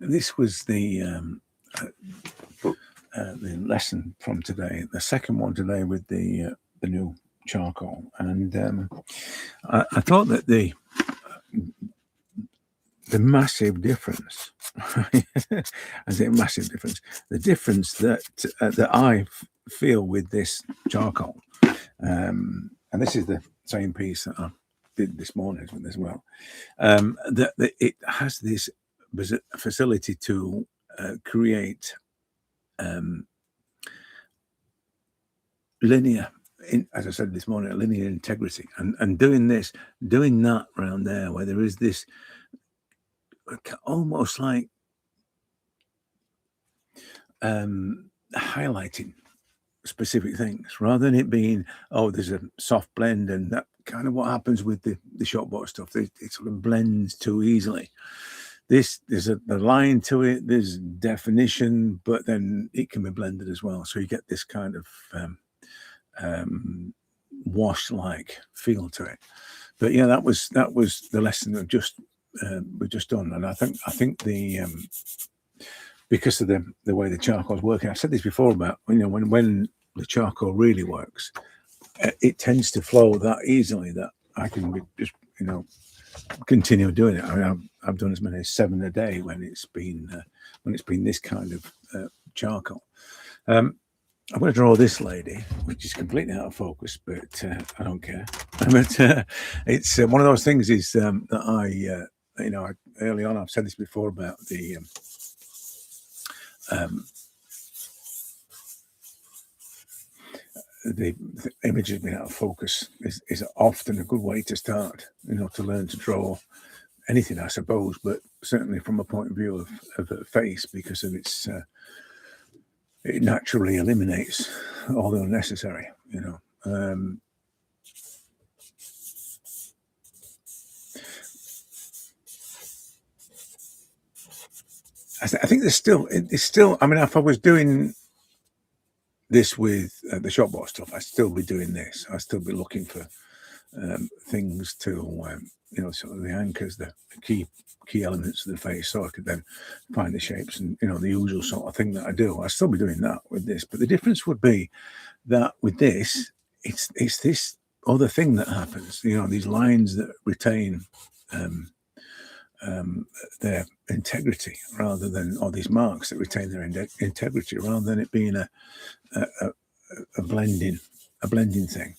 this was the lesson from today, the second one today with the new charcoal, and I thought that the massive difference, I say massive difference, the difference that I feel with this charcoal, and this is the same piece that I did this morning as well, that it has this facility to create linear, as I said this morning, linear integrity, and doing that around there where there is this almost like highlighting specific things rather than it being, oh, there's a soft blend, and that kind of what happens with the shopboard stuff. It sort of blends too easily. There's a line to it, there's definition, but then it can be blended as well. So you get this kind of wash-like feel to it. But yeah, that was the lesson that we've just done, and I think the because of the way the charcoal's working. I said this before about when the charcoal really works, it tends to flow that easily that I can just continue doing it. I mean, I've done as many as 7 a day when it's been this kind of charcoal. I'm going to draw this lady, which is completely out of focus, but I don't care. But it's one of those things is that I early on, I've said this before about the images being out of focus is often a good way to start, to learn to draw anything, I suppose, but certainly from a point of view of a face, because of its it naturally eliminates all the unnecessary, I think it's still, I mean, if I was doing this with the shopboard stuff, I'd still be doing this. I'd still be looking for things to, sort of the anchors, the key elements of the face, so I could then find the shapes and, the usual sort of thing that I do. I'd still be doing that with this. But the difference would be that with this, it's this other thing that happens, these lines that retain their integrity rather than, or these marks that retain their integrity rather than it being a blending thing.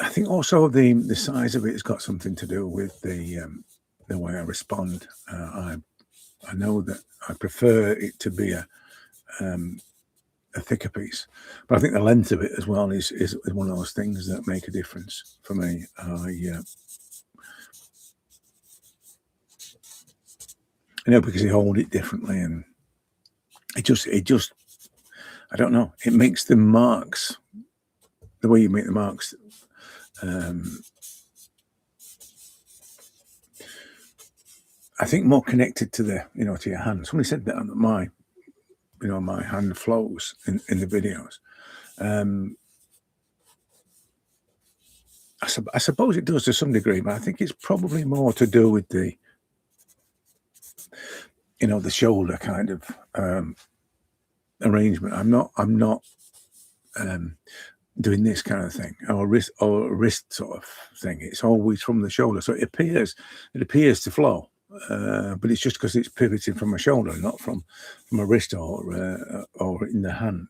I think also the size of it has got something to do with the way I respond. I know that I prefer it to be a thicker piece, but I think the length of it as well is one of those things that make a difference for me. Because you hold it differently, and it just I don't know, it makes the marks, the way you make the marks, I think more connected to the to your hand. Somebody said that my my hand flows in the videos. I suppose it does to some degree, but I think it's probably more to do with the the shoulder kind of arrangement. I'm not doing this kind of thing or wrist sort of thing. It's always from the shoulder, so it appears to flow. But it's just because it's pivoting from a shoulder, not from a wrist or in the hand.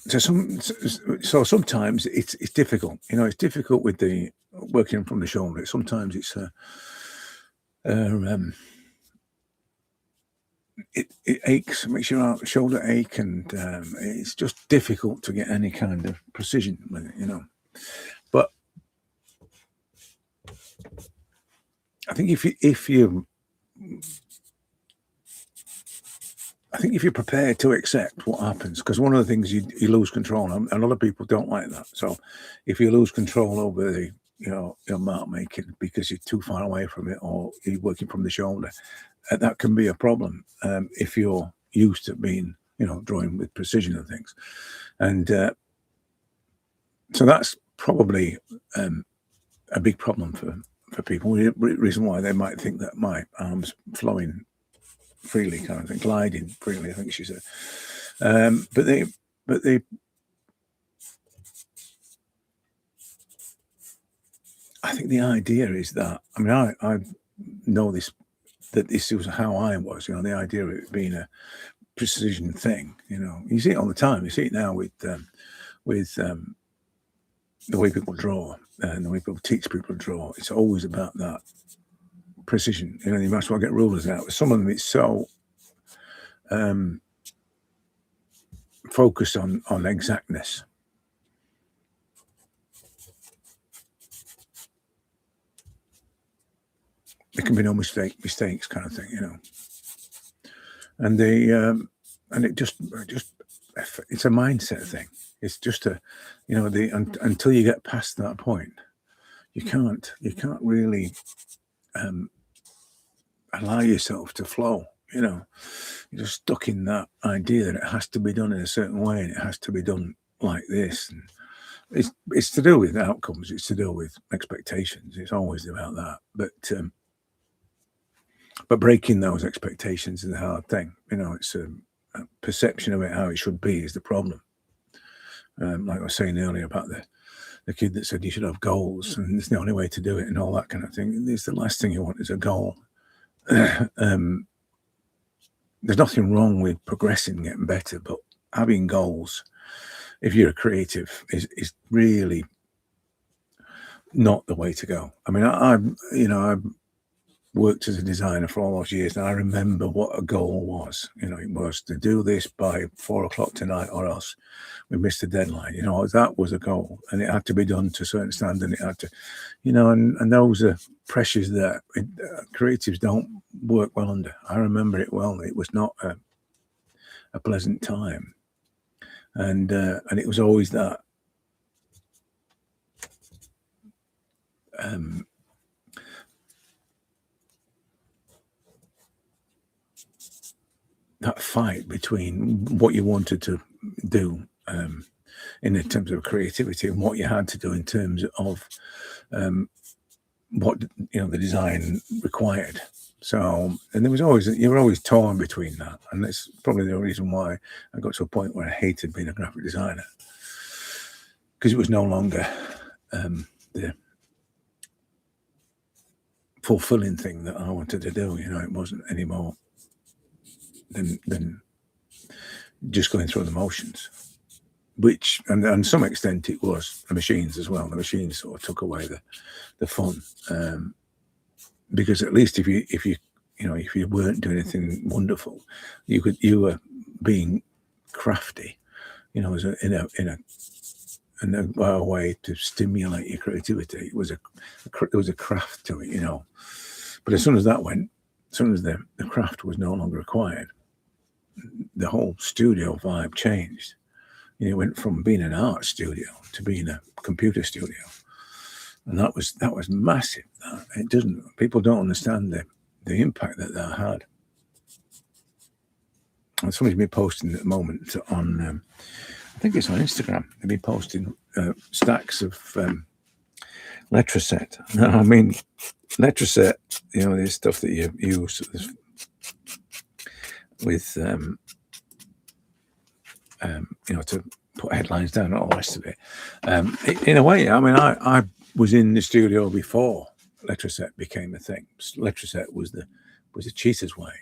So sometimes it's difficult. It's difficult with the working from the shoulder. Sometimes it's it aches, makes your shoulder ache, and it's just difficult to get any kind of precision with it, But I think if you're prepared to accept what happens, because one of the things you lose control, and a lot of people don't like that. So if you lose control over the your mark making because you're too far away from it, or you're working from the shoulder, that can be a problem if you're used to being, drawing with precision and things. And so that's probably a big problem for people. The reason why they might think that my arm's flowing freely, kind of thing, gliding freely, I think she said. But I think the idea is that, I mean, I know that this was how I was, the idea of it being a precision thing. You see it all the time. You see it now with the way people draw and the way people teach people to draw. It's always about that precision. You might as well get rulers out. Some of them, it's so focused on exactness. There can be no mistakes, kind of thing, And and it just it's a mindset thing. It's just until you get past that point, you can't really allow yourself to flow. You're just stuck in that idea that it has to be done in a certain way and it has to be done like this. And it's to do with outcomes. It's to do with expectations. It's always about that. But breaking those expectations is a hard thing. It's a perception of it, how it should be, is the problem. Like I was saying earlier about the kid that said you should have goals and it's the only way to do it and all that kind of thing. It's the last thing you want is a goal. There's nothing wrong with progressing, getting better, but having goals, if you're a creative, is really not the way to go. I mean, I've worked as a designer for all those years, and I remember what a goal was. It was to do this by 4 o'clock tonight, or else we missed the deadline. That was a goal, and it had to be done to a certain standard. And it had to, and those are pressures that creatives don't work well under. I remember it well. It was not a pleasant time, and it was always that. That fight between what you wanted to do in terms of creativity and what you had to do in terms of what the design required. So, and you were always torn between that, and that's probably the reason why I got to a point where I hated being a graphic designer, because it was no longer the fulfilling thing that I wanted to do. It wasn't anymore than just going through the motions, which and to some extent it was the machines as well. The machines sort of took away the fun, because at least if you weren't doing anything wonderful, you were being crafty, as in a way to stimulate your creativity. It was a craft to it, But as soon as that went, as soon as the craft was no longer required, the whole studio vibe changed. It went from being an art studio to being a computer studio, and that was massive. People don't understand the impact that had. And somebody's been posting at the moment on, I think it's on Instagram. They've been posting stacks of Letraset. I mean, Letraset, there's stuff that you use with to put headlines down and all the rest of it. In a way, I mean, I was in the studio before Letraset became a thing. Letraset was the cheater's way.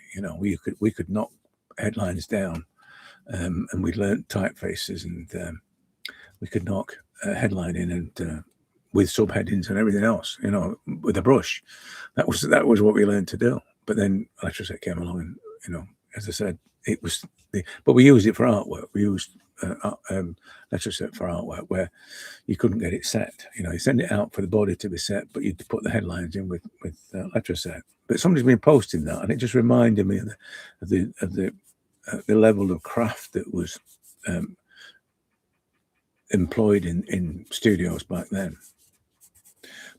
We could knock headlines down, and we learnt typefaces, and we could knock a headline in and with subheadings and everything else, with a brush. That was what we learned to do. But then Letraset came along, and as I said, it was but we used it for artwork. We used Letraset for artwork where you couldn't get it set. You send it out for the body to be set, but you'd put the headlines in with Letraset. But somebody's been posting that, and it just reminded me of the level of craft that was employed in studios back then.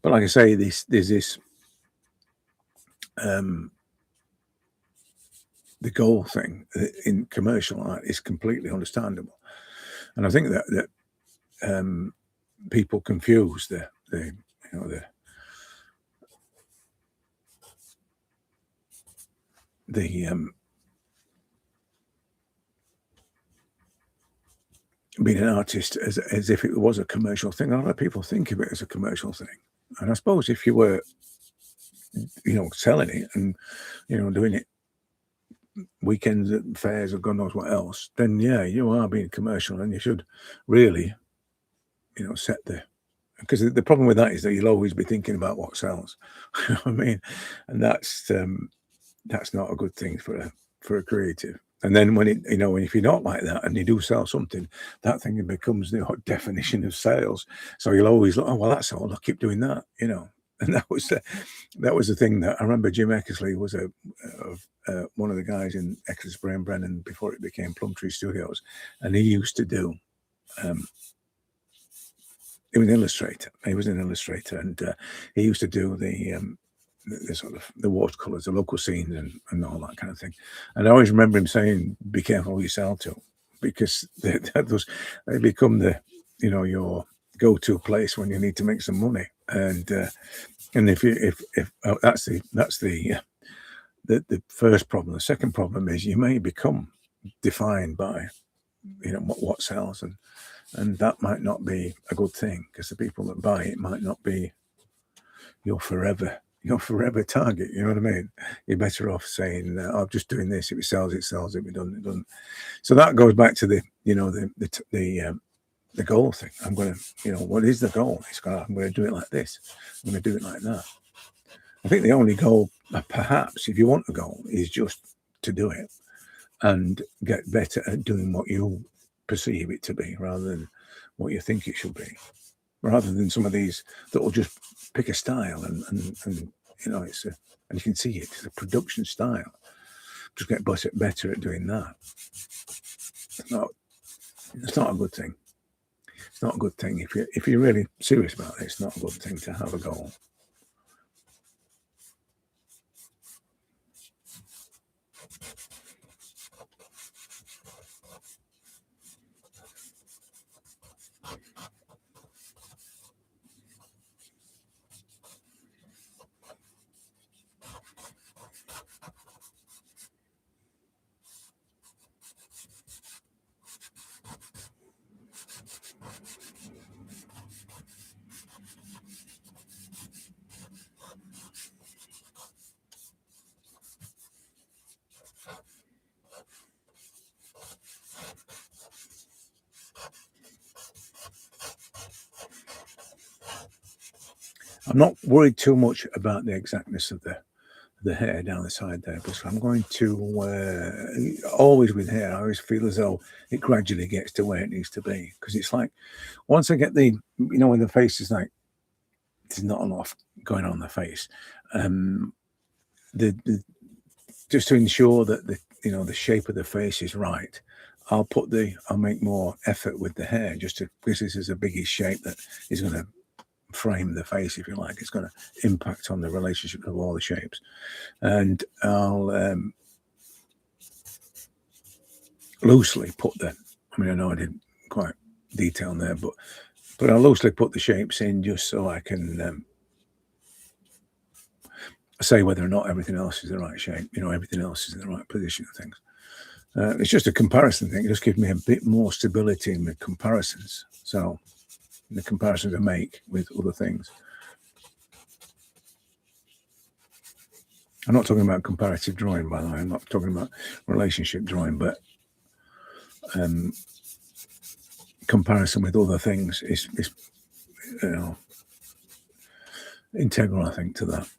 But like I say, there's this the goal thing in commercial art is completely understandable, and I think that people confuse the being an artist as if it was a commercial thing. A lot of people think of it as a commercial thing, and I suppose if you were, selling it and doing it weekends at fairs or God knows what else, then yeah, you are being commercial, and you should really, set because the problem with that is that you'll always be thinking about what sells. You know what I mean? And that's not a good thing for a creative. And then when if you're not like that and you do sell something, that thing becomes the definition of sales. So you'll always look, oh well, that's all. I'll keep doing that, And that was the thing that I remember. Jim Eckersley was one of the guys in Eckersley and Brennan before it became Plum Tree Studios, and he used to do. He was an illustrator. He was an illustrator, and he used to do the sort of the watercolors, the local scenes, and all that kind of thing. And I always remember him saying, "Be careful who you sell to, because they become your go-to place when you need to make some money." And if that's the first problem. The second problem is you may become defined by what sells, and that might not be a good thing, because the people that buy it might not be your forever target. You know what I mean? You're better off saying, I'm just doing this. If it sells, it sells. If it doesn't, it doesn't. So that goes back to the goal thing. I'm going to, what is the goal? I'm going to do it like this. I'm going to do it like that. I think the only goal, perhaps, if you want a goal, is just to do it and get better at doing what you perceive it to be, rather than what you think it should be. Rather than some of these that will just pick a style and it's and you can see it's a production style. Just get better at doing that. It's not a good thing. It's not a good thing if you're really serious about it. It's not a good thing to have a goal. I'm not worried too much about the exactness of the hair down the side there, but I'm going to always with hair, I always feel as though it gradually gets to where it needs to be, because it's like once I get when the face is like, there's not a lot going on the face, just to ensure that the shape of the face is right, I'll make more effort with the hair, because this is a biggish shape that is going to frame the face, if you like. It's going to impact on the relationship of all the shapes, and I'll loosely put I know I didn't quite detail there, but I'll loosely put the shapes in just so I can say whether or not everything else is the right shape, everything else is in the right position of things. It's just a comparison thing. It just gives me a bit more stability in the comparisons. So the comparisons I make with other things. I'm not talking about comparative drawing, by the way. I'm not talking about relationship drawing, but comparison with other things is integral, I think, to that.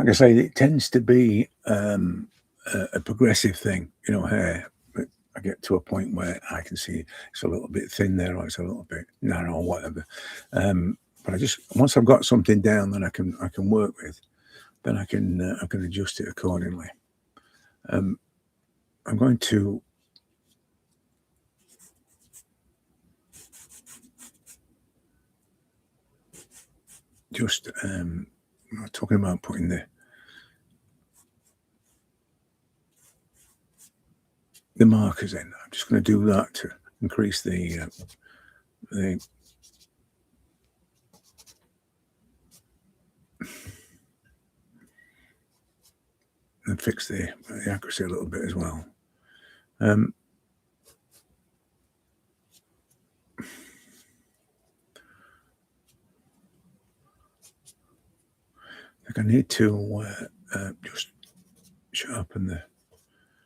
like I say, it tends to be a progressive thing, you know, hair. But I get to a point where I can see it's a little bit thin there, or it's a little bit narrow, or whatever. But I just, once I've got something down that I can work with, then I can adjust it accordingly. I'm going to just talking about putting the markers in. I'm just going to do that to increase the and fix the accuracy a little bit as well. I think I need to just sharpen the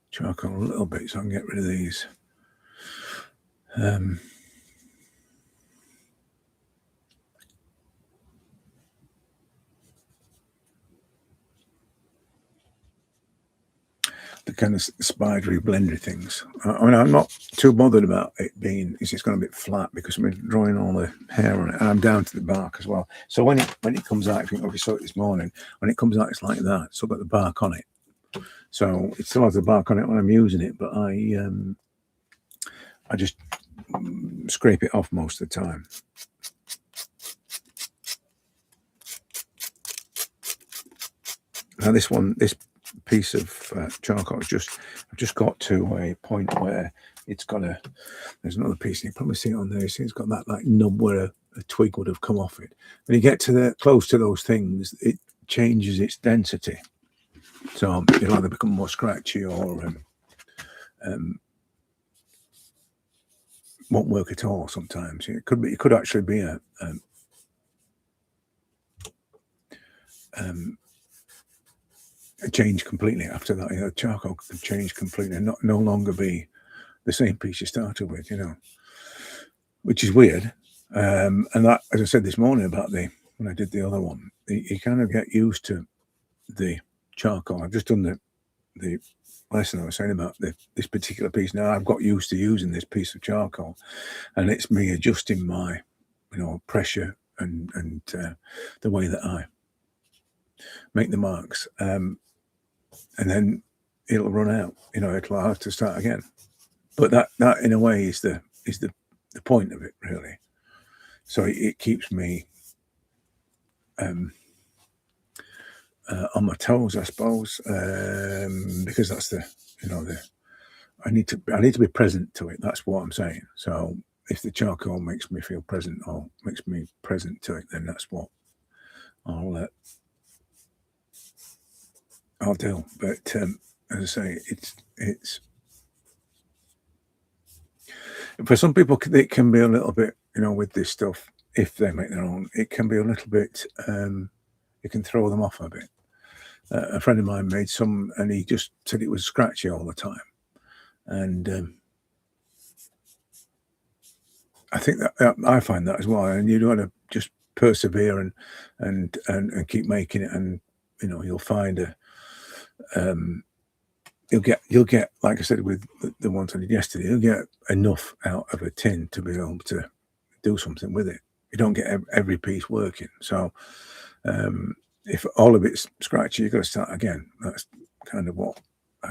charcoal a little bit so I can get rid of these. The kind of spidery blendery things. I mean, I'm not too bothered about it being, it's going a bit flat because I'm drawing all the hair on it, and I'm down to the bark as well. So when it comes out, if you saw it this morning, when it comes out, it's like that. It's still got the bark on it. So it still has the bark on it when I'm using it, but I just scrape it off most of the time. Now this piece of charcoal I've just got to a point where it's got there's another piece, and you probably see it on there. You see it's got that like nub where a twig would have come off it. When you get to close to those things, it changes its density, so it'll either become more scratchy or won't work at all. Sometimes it could actually be a change completely after that. You know, charcoal could change completely and no longer be the same piece you started with, you know, which is weird. And that, as I said this morning about when I did the other one, you kind of get used to the charcoal. I've just done the lesson I was saying about this particular piece. Now I've got used to using this piece of charcoal, and it's me adjusting my, you know, pressure and the way that I make the marks. And then it'll run out, you know, it'll have to start again. But that in a way is the point of it, really. So it keeps me on my toes, I suppose, because that's I need to be present to it. That's what I'm saying. So if the charcoal makes me feel present or makes me present to it, then that's what I'll do. But as I say, it's for some people it can be a little bit, you know, with this stuff. If they make their own, it can be a little bit. It can throw them off a bit. A friend of mine made some, and he just said it was scratchy all the time. And I think that I find that as well. And you want to just persevere and keep making it, and you know you'll find you'll get like I said with the ones I did yesterday, you'll get enough out of a tin to be able to do something with it. You don't get every piece working, so if all of it's scratchy, you've got to start again. That's kind of what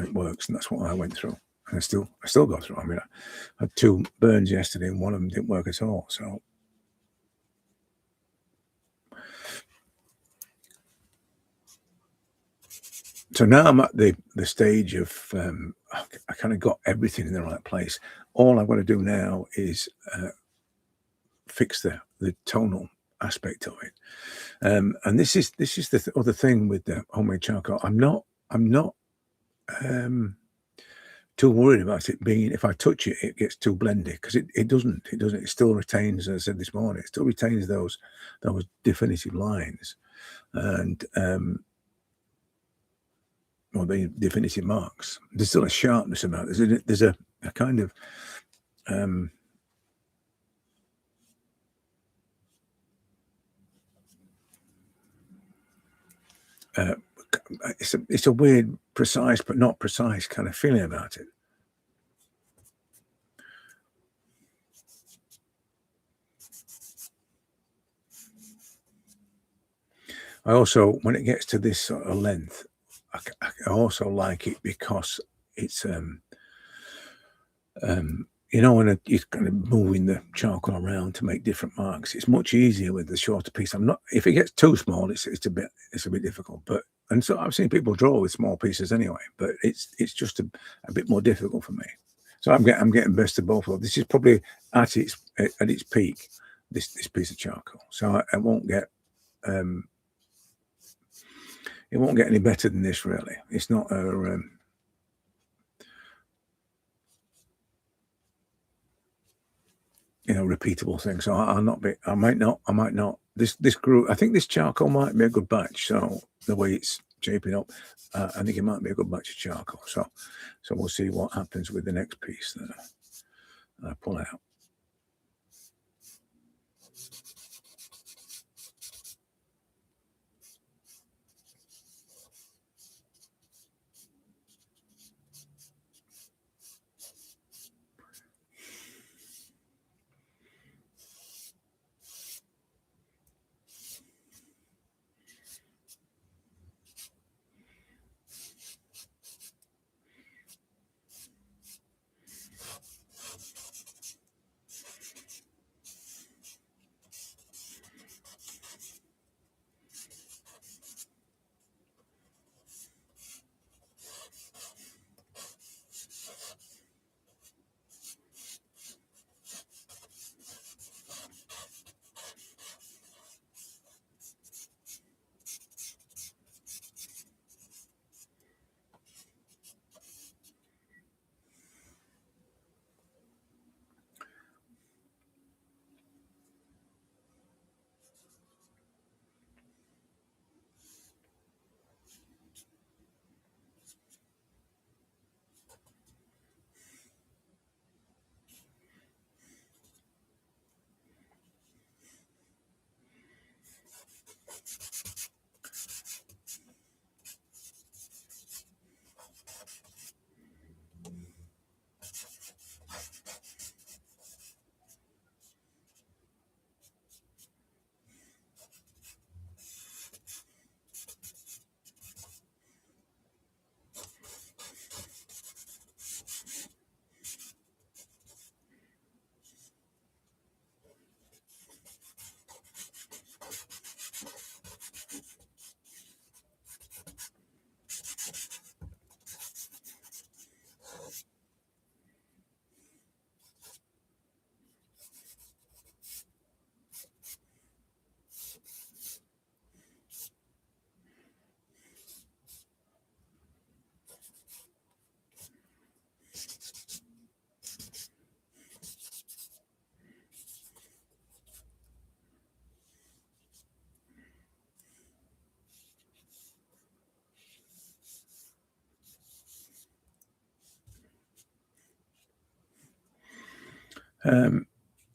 it works, and that's what I went through. And I still go through. I mean, I had 2 burns yesterday, and one of them didn't work at all. So now I'm at the stage of I kind of got everything in the right place. All I've got to do now is fix the tonal aspect of it. And this is the other thing with the homemade charcoal. I'm not too worried about it being, if I touch it, it gets too blendy, because it doesn't. It still retains, as I said this morning, it still retains those definitive lines and or the definitive marks. There's still a sharpness about it. There's a kind of it's a weird, precise but not precise kind of feeling about it. I also, when it gets to this sort of length, I also like it because it's you know, when you're kind of moving the charcoal around to make different marks, it's much easier with the shorter piece. I'm not, if it gets too small, it's a bit difficult. But and so I've seen people draw with small pieces anyway, but it's just a bit more difficult for me. So I'm getting best of both worlds. This is probably at its peak, this piece of charcoal. So I won't get it won't get any better than this, really. It's not a you know, repeatable thing. So I'll not be. I might not. This group. I think this charcoal might be a good batch. So the way it's shaping up, I think it might be a good batch of charcoal. So we'll see what happens with the next piece that I pull out.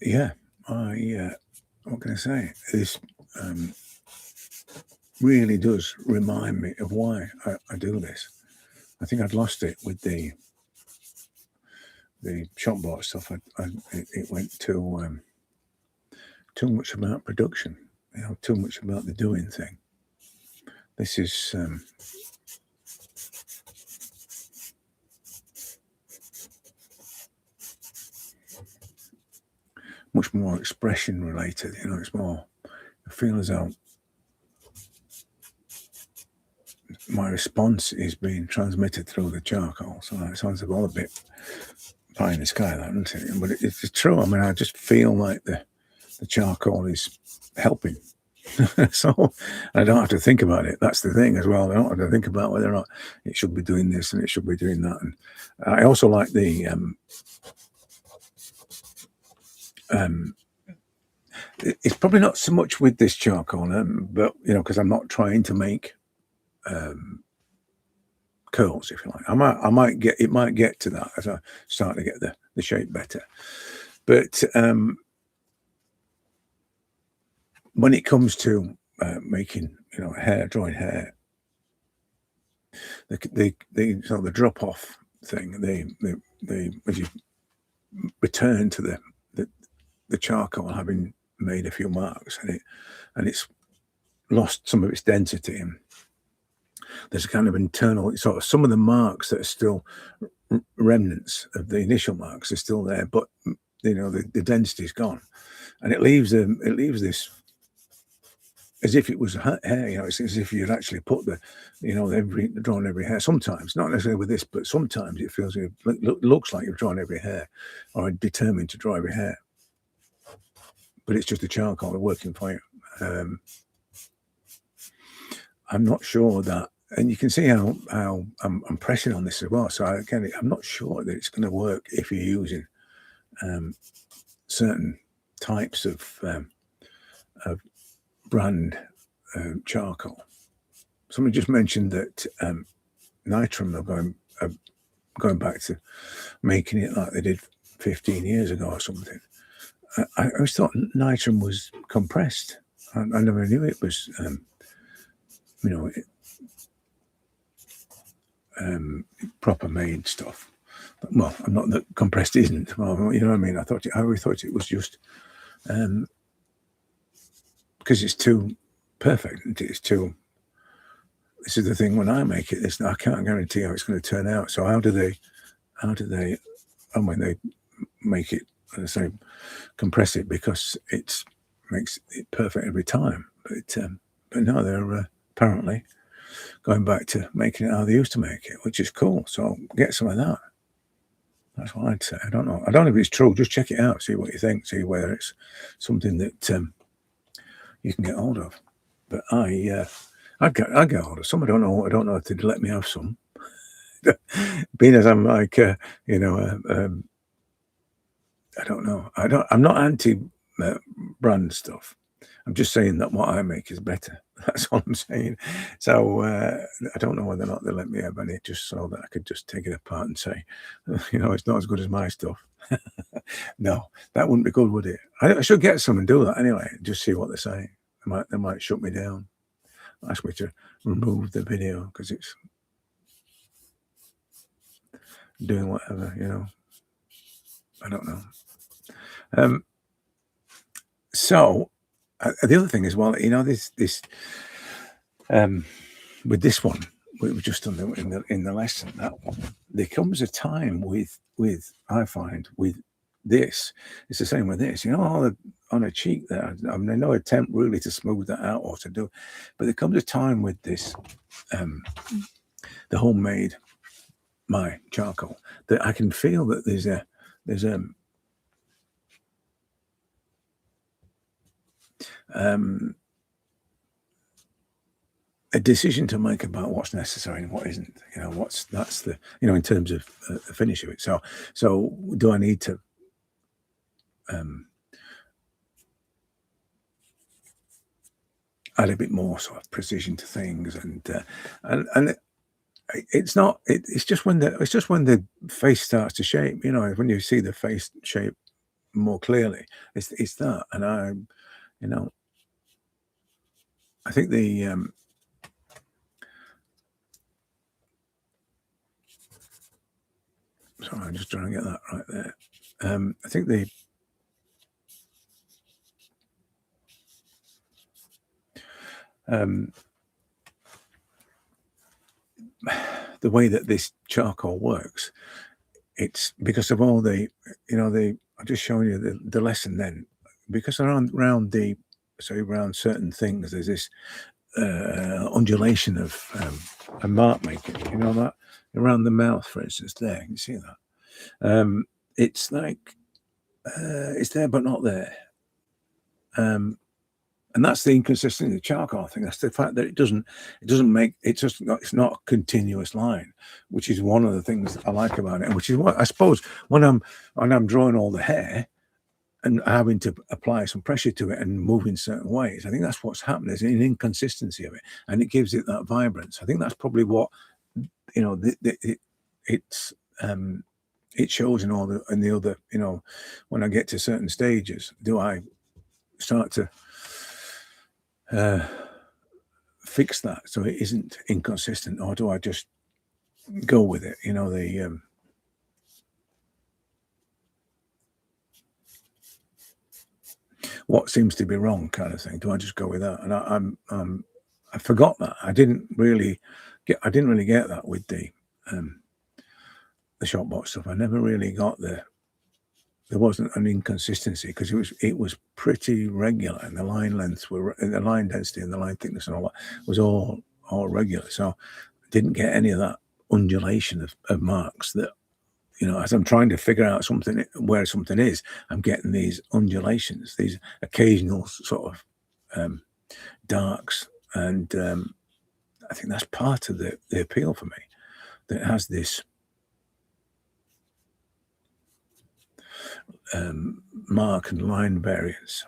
Yeah, what can I say? This really does remind me of why I do this. I think I'd lost it with the shop bought stuff. It went too much about production, you know, too much about the doing thing. This is much more expression related. You know, it's more. I feel as though my response is being transmitted through the charcoal. So it sounds a little bit pie in the sky, that, doesn't it? But it's true. I mean, I just feel like the charcoal is helping. So I don't have to think about it. That's the thing as well. I don't have to think about whether or not it should be doing this and it should be doing that. And I also like the it's probably not so much with this charcoal, but you know, because I'm not trying to make curls, if you like. I might get to that as I start to get the shape better. But when it comes to making, you know, drawing hair, the sort of the drop off thing, the as you return to the charcoal having made a few marks, and it's lost some of its density, and there's a kind of internal sort of some of the marks that are still remnants of the initial marks are still there, but the density's gone, and it leaves this as if it was hair. It's as if you'd actually put drawn every hair. Sometimes, not necessarily with this, but sometimes it feels it looks like you've drawn every hair, or determined to draw every hair. But it's just the charcoal working for you. I'm not sure that, and you can see how I'm pressing on this as well. So again, I'm not sure that it's going to work if you're using certain types of brand charcoal. Somebody just mentioned that Nitram are going back to making it like they did 15 years ago or something. I always thought Nitram was compressed. I never knew it was, proper made stuff. Well, I'm not that compressed isn't. Well, you know what I mean? I always thought it was just because it's too perfect. It's too. This is the thing when I make it. I can't guarantee how it's going to turn out. So how do they? And when they make it, as I say, compress it because it makes it perfect every time. But no, they're apparently going back to making it how they used to make it, which is cool. So get some of that. That's what I'd say. I don't know. I don't know if it's true. Just check it out. See what you think. See whether it's something that you can get hold of. But I'd get hold of some. I don't know if they'd let me have some. Being as I'm like, I don't know. I'm not anti brand stuff. I'm just saying that what I make is better. That's all I'm saying. So I don't know whether or not they'll let me have any, just so that I could just take it apart and say, it's not as good as my stuff. No, that wouldn't be good, would it? I should get some and do that anyway. Just see what they say. They might shut me down. Ask me to remove the video because it's doing whatever. I don't know. So the other thing is, well, this with this one we've just done in the lesson, that one, there comes a time with I find with this, it's the same with this, on a cheek there. I mean, no attempt really to smooth that out or to do, but there comes a time with this, the homemade my charcoal, that I can feel that there's a decision to make about what's necessary and what isn't. In terms of the finish of it. So do I need to add a bit more sort of precision to things, and it's not. It's just when the face starts to shape. When you see the face shape more clearly, it's that. And I think the sorry, I'm just trying to get that right there. I think the way that this charcoal works, it's because of all the, I'm just showing you the lesson then, because around certain things, there's this undulation of a mark making, that around the mouth, for instance, there, you can see that. It's like, it's there, but not there. And that's the inconsistency of the charcoal thing. That's the fact that it's not a continuous line, which is one of the things that I like about it, and which is what I suppose when I'm drawing all the hair and having to apply some pressure to it and move in certain ways. I think that's what's happened. There's an inconsistency of it, and it gives it that vibrance. I think that's probably what it shows in the other. When I get to certain stages, do I start to fix that so it isn't inconsistent, or do I just go with it? You know, the what seems to be wrong kind of thing. Do I just go with that? And I forgot that. I didn't really get that with the shopbot stuff. I never really got there wasn't an inconsistency, because it was pretty regular, and the line lengths were, and the line density and the line thickness and all that was all regular. So I didn't get any of that undulation of marks that, you know, as I'm trying to figure out something, where something is, I'm getting these undulations, these occasional sort of darks. And I think that's part of the appeal for me, that it has this mark and line variance.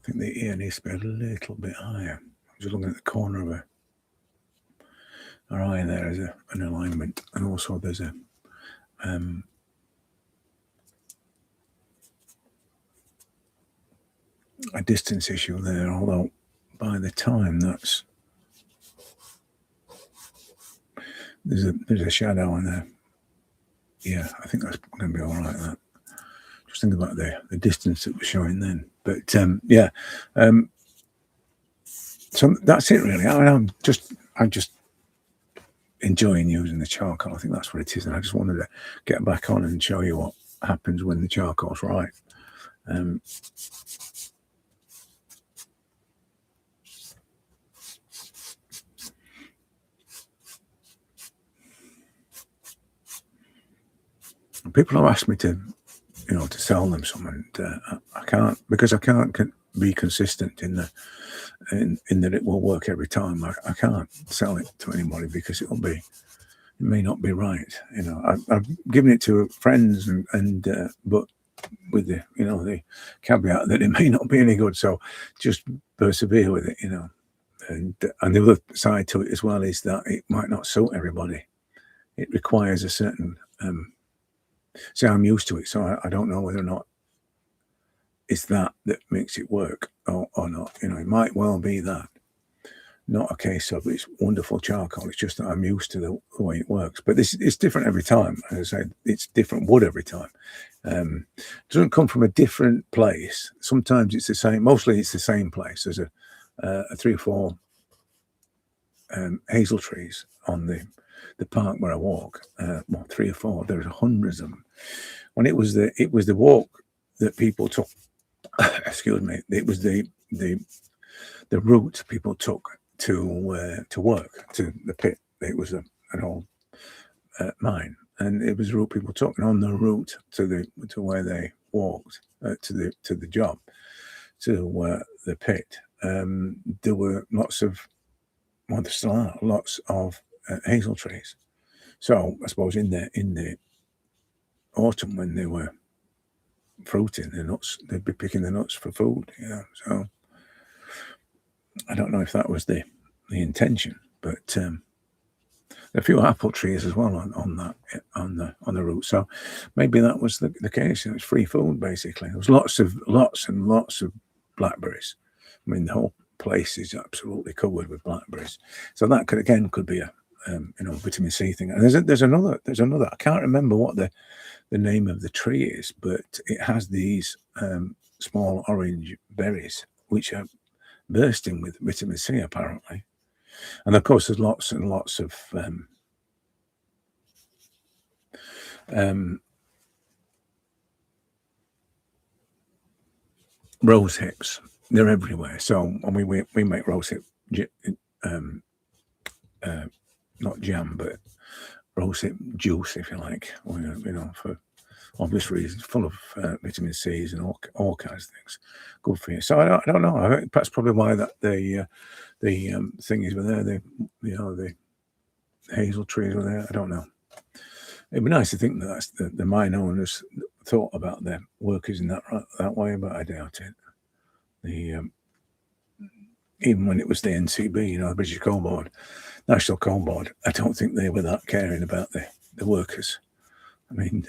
I think the ear needs to be a little bit higher. I'm just looking at the corner of her eye there as an alignment, and also there's a distance issue there, although by the time that's there's a shadow on there. Yeah, I think that's going to be all right. That, just think about the distance that was showing then. But yeah, so that's it really. I'm just enjoying using the charcoal. I think that's what it is, and I just wanted to get back on and show you what happens when the charcoal's right. People have asked me to, you know, to sell them some, and I can't, because I can't be consistent in that it will work every time. I can't sell it to anybody because it may not be right. You know, I've given it to friends, and but with the, you know, the caveat that it may not be any good. So just persevere with it, you know. And the other side to it as well is that it might not suit everybody. It requires a certain so I'm used to it, so I don't know whether or not it's that makes it work or not. You know, it might well be that. Not a case of it's wonderful charcoal. It's just that I'm used to the way it works. But it's different every time. As I said, it's different wood every time. It doesn't come from a different place. Sometimes it's the same. Mostly it's the same place. There's a 3 or 4 hazel trees on the park where I walk. Well, 3 or 4. There's hundreds of them. When it was the walk that people took. Excuse me. It was the route people took work to the pit. It was an old mine, and it was a route people took. And on the route to where they walked to the job, to the pit, there were lots of, well, there still are lots of hazel trees. So I suppose in the autumn, when they were fruiting the nuts, they'd be picking the nuts for food. So I don't know if that was the intention, but a few apple trees as well on the route. So maybe that was the case. It was free food basically. There was lots and lots of blackberries. I mean, the whole place is absolutely covered with blackberries. So that could be a vitamin C thing. And there's another. I can't remember what the name of the tree is, but it has these small orange berries which are bursting with vitamin C apparently. And of course, there's lots and lots of rose hips. They're everywhere. So we make rose hip, not jam, but rose hip juice, if you like. For obvious reasons, full of vitamin C's and all kinds of things. Good for you. So I don't know. I think that's probably why that the thingies were there. The hazel trees were there. I don't know. It'd be nice to think that that's the mine owners thought about their workers in that way, but I doubt it. Even when it was the NCB, the British Coal Board, National Coal Board, I don't think they were that caring about the workers. I mean,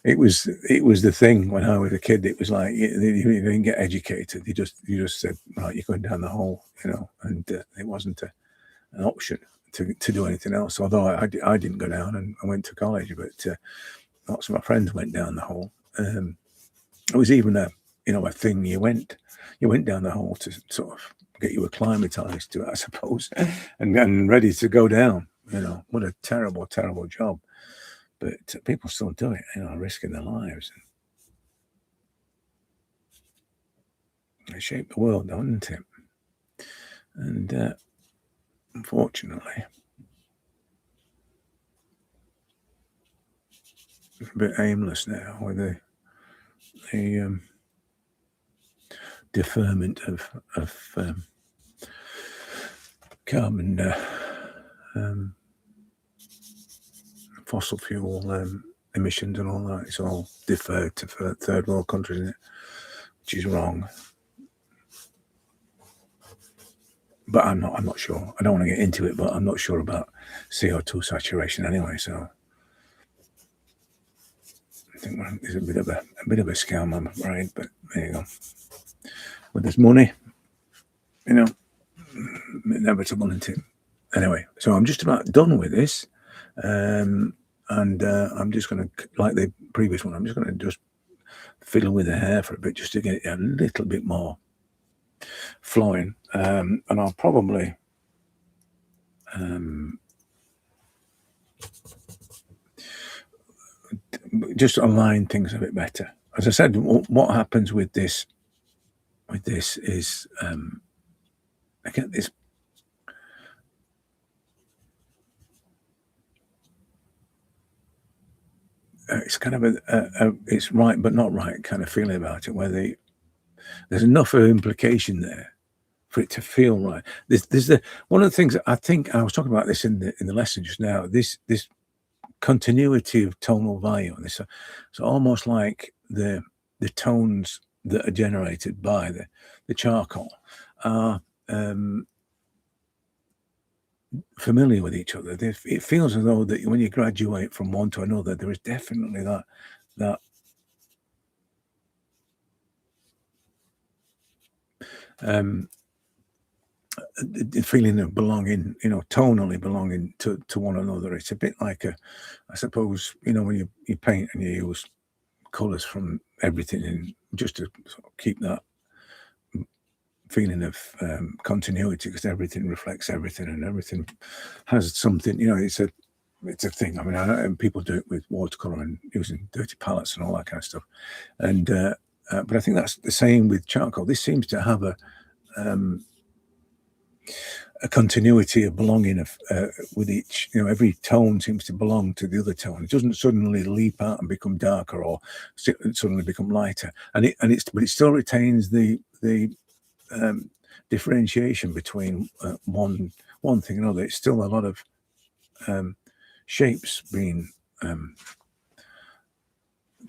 it was the thing when I was a kid. It was like you didn't get educated. You just said, right, you're going down the hole, and it wasn't an option to do anything else. Although I didn't go down, and I went to college, but lots of my friends went down the hole. It was even a thing. You went down the hole to sort of get you acclimatized to it, I suppose, and ready to go down. What a terrible job. But people still do it, risking their lives. They shape the world, don't it? And unfortunately, it's a bit aimless now with the deferment of carbon fossil fuel emissions and all that. It's all deferred to third world countries, isn't it? Which is wrong. But I'm not sure. I don't want to get into it, but I'm not sure about CO2 saturation anyway. So I think there's a bit of a scam, I'm afraid. But there you go. When there's money, inevitable, isn't it? Anyway, so I'm just about done with this, and I'm just going to, like the previous one, I'm just going to just fiddle with the hair for a bit, just to get it a little bit more flowing, and I'll probably just align things a bit better. As I said, what happens with this is I get this it's kind of it's right but not right kind of feeling about it, where there's enough of implication there for it to feel right. There's one of the things that I think I was talking about this in the lesson just now. This continuity of tonal value, and this it's almost like the tones that are generated by the charcoal are familiar with each other. It feels as though that when you graduate from one to another, there is definitely that the feeling of belonging, tonally belonging to one another. It's a bit like I suppose, when you paint and you use colours from everything, and just to sort of keep that feeling of continuity, because everything reflects everything and everything has something. It's a thing. I mean, I know people do it with watercolor and using dirty palettes and all that kind of stuff, and but I think that's the same with charcoal. This seems to have a continuity of belonging with each. Every tone seems to belong to the other tone. It doesn't suddenly leap out and become darker or suddenly become lighter. But it still retains the differentiation between one thing and another. It's still a lot of shapes being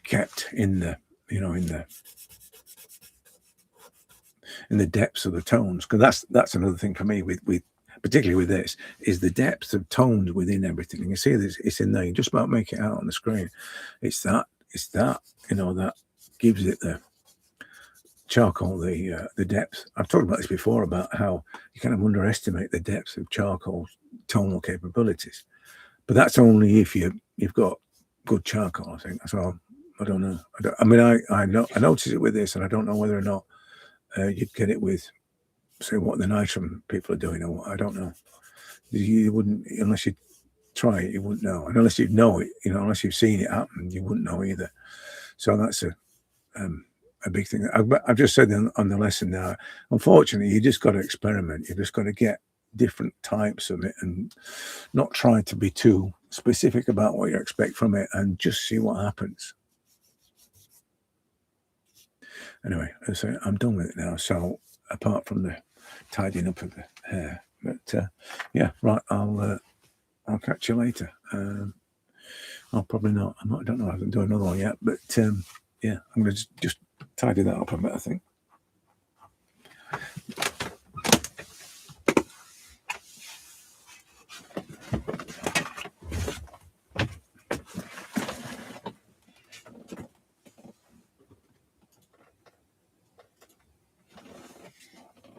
kept in the in the depths of the tones, because that's another thing for me with particularly with this, is the depth of tones within everything. And you see this, it's in there. You just about make it out on the screen. It's that that gives it the charcoal, the depth. I've talked about this before, about how you kind of underestimate the depth of charcoal tonal capabilities, but that's only if you've got good charcoal, I think. So I don't know. I notice it with this, and I don't know whether or not you'd get it with, say, what the Nitram people are doing, or what, I don't know. You wouldn't, unless you try it, you wouldn't know. And unless you know it, unless you've seen it happen, you wouldn't know either. So that's a big thing. I've just said on the lesson now, unfortunately, you just got to experiment. You just got to get different types of it and not try to be too specific about what you expect from it, and just see what happens. Anyway, so I'm done with it now. So apart from the tidying up of the hair, but yeah, right. I'll catch you later. I'll probably not. I don't know. I haven't done another one yet, but yeah, I'm gonna just tidy that up a bit, I think.